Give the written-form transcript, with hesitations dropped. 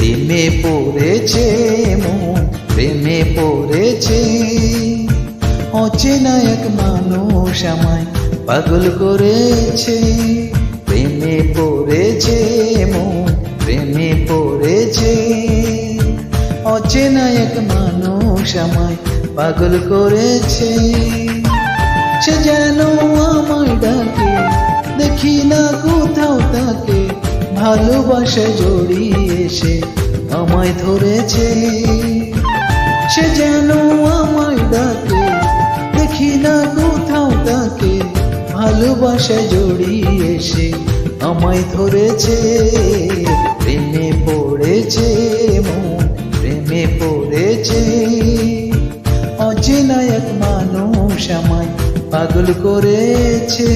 প্রেমে পড়েছে মন, প্রেমে পড়েছে। অচেনা এক মানুষ আমায় পাগল করেছে। প্রেমে পড়েছে মন, প্রেমে পড়েছে। অচেনা এক মানুষ আমায় পাগল করেছে। সে যেন আমায় ডাকে, দেখি না কোথাও তাকে। ভালোবাসা জড়িয়ে সে আমায় ধরেছে। সে যেন আমায় ডাকে, দেখি না কোথাও তাকে। ভালোবাসা জড়িয়ে সে আমায় ধরেছে। প্রেমে পড়েছে মন, প্রেমে পড়েছে। অচেনা এক মানুষ আমায় পাগল করেছে।